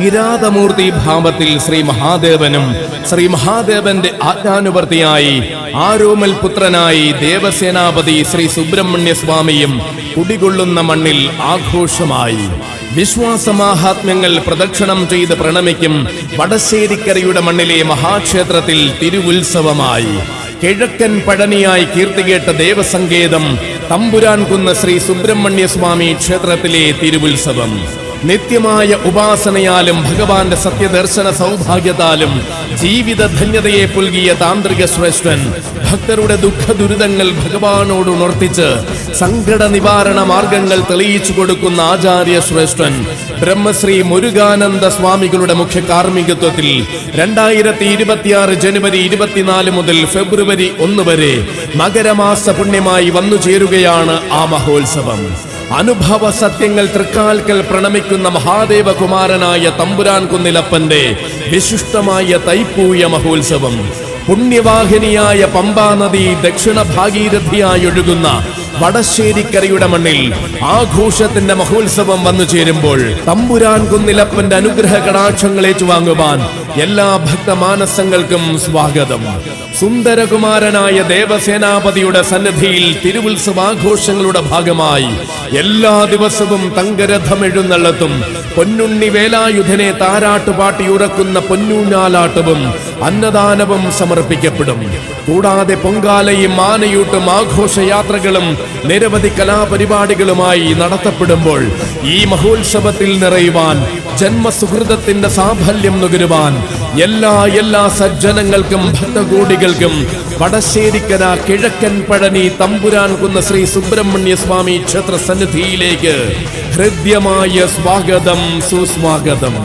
കിരാതമൂർത്തി ഭാവത്തിൽ ശ്രീ മഹാദേവനും ശ്രീ മഹാദേവന്റെ ആജ്ഞാനുവർത്തിയായി ആരോമൽ പുത്രനായി ദേവസേനാപതി ശ്രീ സുബ്രഹ്മണ്യ സ്വാമിയും കുടികൊള്ളുന്ന മണ്ണിൽ ആഘോഷമായി. വിശ്വാസമാഹാത്മ്യങ്ങൾ പ്രദക്ഷിണം ചെയ്ത് പ്രണമിക്കും വടശ്ശേരിക്കരയുടെ മണ്ണിലെ മഹാക്ഷേത്രത്തിൽ തിരുവുത്സവമായി. കിഴക്കൻ പഴനിയായി കീർത്തികേട്ട ദേവസങ്കേതം തമ്പുരാൻകുന്ന് ശ്രീ സുബ്രഹ്മണ്യ സ്വാമി ക്ഷേത്രത്തിലെ തിരുവുത്സവം. നിത്യമായ ഉപാസനയാലും ഭഗവാന്റെ സത്യദർശന സൗഭാഗ്യത്താലും ജീവിത ധന്യതയെ പുൽകിയ താന്ത്രിക ശ്രേഷ്ഠൻ ഭക്തരുടെ ദുഃഖ ദുരിതങ്ങൾ ഭഗവാനോട് ഉണർത്തിച്ച് സങ്കട നിവാരണ മാർഗങ്ങൾ തെളിയിച്ചു കൊടുക്കുന്ന ആചാര്യ ശ്രേഷ്ഠൻ ബ്രഹ്മശ്രീ മുരുകാനന്ദ സ്വാമികളുടെ മുഖ്യ കാർമ്മികത്വത്തിൽ 2026 ജനുവരി 24 മുതൽ ഫെബ്രുവരി 1 വരെ മകരമാസ പുണ്യമായി വന്നു ചേരുകയാണ് ആ മഹോത്സവം. അനുഭവ സത്യങ്ങൾ തൃക്കാൽക്കൽ പ്രണമിക്കുന്ന മഹാദേവകുമാരനായ തമ്പുരാൻ കുന്നിലപ്പന്റെ വിശിഷ്ടമായ തൈപ്പൂയ മഹോത്സവം. പുണ്യവാഹിനിയായ പമ്പാ നദി ദക്ഷിണ ഭാഗീരഥിയായി ഒഴുകുന്ന വടശ്ശേരിക്കരയുടെ മണ്ണിൽ ആഘോഷത്തിന്റെ മഹോത്സവം വന്നു ചേരുമ്പോൾ തമ്പുരാൻ കുന്നിലപ്പന്റെ അനുഗ്രഹ കടാക്ഷങ്ങൾ ഏറ്റുവാങ്ങുവാൻ എല്ലാ ഭക്തമാനസങ്ങൾക്കും സ്വാഗതം. സുന്ദരകുമാരനായ ദേവസേനാപതിയുടെ സന്നിധിയിൽ തിരുവുത്സവാഘോഷങ്ങളുടെ ഭാഗമായി എല്ലാ ദിവസവും തങ്കരഥം എഴുന്നള്ളത്തും പൊന്നുണ്ണി വേലായുധനെ താരാട്ടുപാട്ടി ഉറക്കുന്ന പൊന്നൂഞ്ഞാലാട്ടവും അന്നദാനവും സമർപ്പിക്കപ്പെടും. കൂടാതെ പൊങ്കാലയും ആനയൂട്ടും ആഘോഷയാത്രകളും നിരവധി കലാപരിപാടികളുമായി നടത്തപ്പെടുമ്പോൾ ഈ മഹോത്സവത്തിൽ നിറയുവാൻ ജന്മസുഹൃതത്തിന്റെ സാഫല്യം നുകരുവാൻ എല്ലാ സജ്ജനങ്ങൾക്കും ഭക്തകോടികൾക്കും വടശ്ശേരിക്കര കിഴക്കൻ പഴനി തമ്പുരാൻ കുന്ന് ശ്രീ സുബ്രഹ്മണ്യ സ്വാമി ക്ഷേത്ര സന്നിധിയിലേക്ക് ഹൃദ്യമായ സ്വാഗതം, സുസ്വാഗതം.